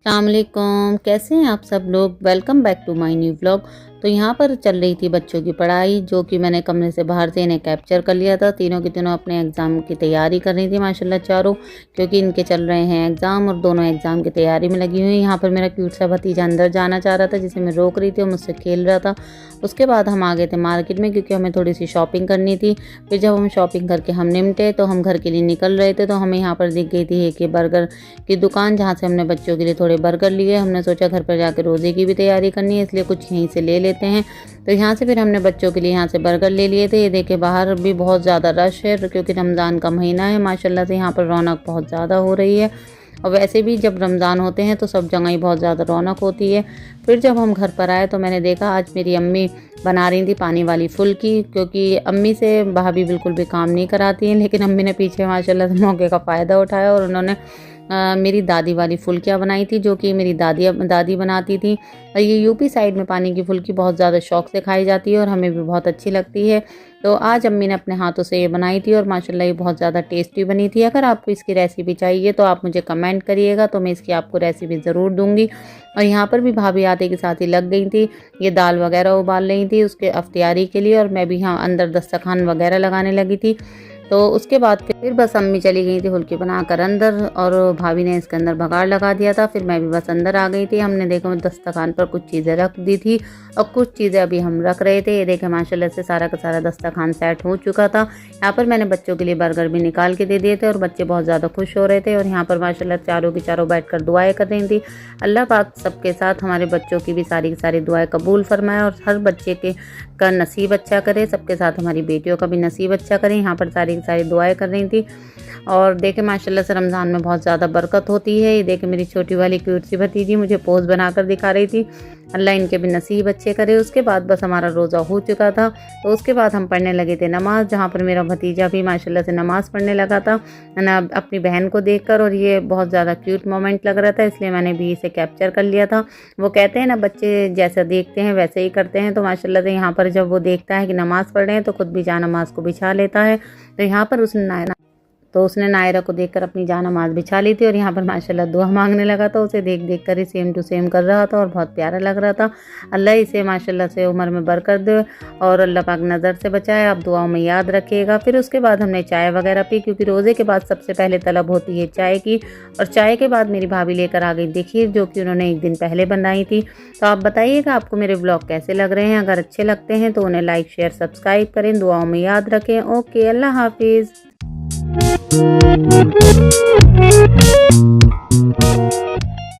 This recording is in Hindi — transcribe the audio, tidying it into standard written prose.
अस्सलाम वालेकुम, कैसे हैं आप सब लोग। Welcome back to my new vlog. तो यहाँ पर चल रही थी बच्चों की पढ़ाई, जो कि मैंने कमरे से बाहर से इन्हें कैप्चर कर लिया था। तीनों की तीनों अपने एग्ज़ाम की तैयारी कर रही थी माशाल्लाह चारों, क्योंकि इनके चल रहे हैं एग्ज़ाम और दोनों एग्ज़ाम की तैयारी में लगी हुई। यहाँ पर मेरा क्यूट सा भतीजा अंदर जाना चाह रहा था, जिसे मैं रोक रही थी और मुझसे खेल रहा था। उसके बाद हम आ गए थे मार्केट में, क्योंकि हमें थोड़ी सी शॉपिंग करनी थी। फिर जब हम शॉपिंग करके हम निपटे तो हम घर के लिए निकल रहे थे, तो हमें यहाँ पर दिख गई थी एक बर्गर की दुकान, जहाँ से हमने बच्चों के लिए थोड़े बर्गर लिए। हमने सोचा घर पर जाकर रोज़े की भी तैयारी करनी है, इसलिए कुछ यहीं से ले लेते हैं। तो यहाँ से फिर हमने बच्चों के लिए यहाँ से बर्गर ले लिए थे। ये देखे बाहर भी बहुत ज़्यादा रश है, क्योंकि रमज़ान का महीना है। माशाल्लाह से यहाँ पर रौनक बहुत ज़्यादा हो रही है, और वैसे भी जब रमज़ान होते हैं तो सब जगह ही बहुत ज़्यादा रौनक होती है। फिर जब हम घर पर आए तो मैंने देखा आज मेरी अम्मी बना रही थी पानी वाली फुल्की, क्योंकि अम्मी से भाभी बिल्कुल भी काम नहीं कराती हैं, लेकिन अम्मी ने पीछे माशाल्लाह से मौके का फ़ायदा उठाया और उन्होंने मेरी दादी वाली फुल्कियाँ बनाई थी, जो कि मेरी दादी बनाती थी। और ये यूपी साइड में पानी की फुल्की बहुत ज़्यादा शौक से खाई जाती है और हमें भी बहुत अच्छी लगती है। तो आज अम्मी ने अपने हाथों से ये बनाई थी और माशाल्लाह ये बहुत ज़्यादा टेस्टी बनी थी। अगर आपको इसकी रेसिपी चाहिए तो आप मुझे कमेंट करिएगा, तो मैं इसकी आपको रेसिपी ज़रूर दूँगी। और यहाँ पर भी भाभी आते के साथ ही लग गई थी, ये दाल वगैरह उबाल रही थी उसके अफ्तियारी के लिए, और मैं भी यहाँ अंदर दस्तरखान वगैरह लगाने लगी थी। तो उसके बाद फिर बस अम्मी चली गई थी फुल्की बनाकर अंदर, और भाभी ने इसके अंदर भगाड़ लगा दिया था। फिर मैं भी बस अंदर आ गई थी। हमने देखा दस्तरखान पर कुछ चीज़ें रख दी थी और कुछ चीज़ें अभी हम रख रहे थे। ये देखे माशाल्लाह से सारा का सारा दस्तरखान सेट हो चुका था। यहाँ पर मैंने बच्चों के लिए बर्गर भी निकाल के दे दिए थे और बच्चे बहुत ज़्यादा खुश हो रहे थे। और यहाँ पर माशाल्लाह चारों की चारों बैठ कर दुआएँ कर रही थी। अल्लाह पाक सबके साथ हमारे बच्चों की भी सारी की सारी दुआएँ कबूल फरमाए और हर बच्चे के का नसीब अच्छा करे। सबके साथ हमारी बेटियों का भी नसीब अच्छा करे। यहाँ पर सारी की सारी दुआएँ कर रही थी। और देखे माशाल्लाह से रमज़ान में बहुत ज़्यादा बरकत होती है। ये देखे मेरी छोटी वाली क्यूट सी भतीजी मुझे पोज बनाकर दिखा रही थी। अल्लाह इनके भी नसीब अच्छे करे। उसके बाद बस हमारा रोज़ा हो चुका था, तो उसके बाद हम पढ़ने लगे थे नमाज़, जहाँ पर मेरा भतीजा भी माशाल्लाह से नमाज़ पढ़ने लगा था ना अपनी बहन को देखकर। और ये बहुत ज़्यादा क्यूट मोमेंट लग रहा था, इसलिए मैंने भी इसे कैप्चर कर लिया था। वो कहते हैं ना, बच्चे जैसा देखते हैं वैसे ही करते हैं। तो माशाल्लाह से यहाँ पर जब वो देखता है कि नमाज़ पढ़ रहे हैं तो खुद भी जान-नमाज़ को बिछा लेता है। तो यहाँ पर उसने नायरा को देखकर अपनी जान-नमाज़ बिछा ली थी और यहाँ पर माशाल्लाह दुआ मांगने लगा। तो उसे देख देख कर ही सेम टू सेम कर रहा था और बहुत प्यारा लग रहा था। अल्लाह इसे माशाल्लाह से उम्र में बरकत दे और अल्लाह पाक नज़र से बचाए। आप दुआओं में याद रखिएगा। फिर उसके बाद हमने चाय वगैरह पी, क्योंकि रोज़े के बाद सबसे पहले तलब होती है चाय की। और चाय के बाद मेरी भाभी लेकर आ गई देखिए, जो कि उन्होंने एक दिन पहले बनाई थी। तो आप बताइएगा आपको मेरे ब्लॉग कैसे लग रहे हैं। अगर अच्छे लगते हैं तो उन्हें लाइक शेयर सब्सक्राइब करें, दुआओं में याद रखें। ओके, अल्लाह हाफिज़।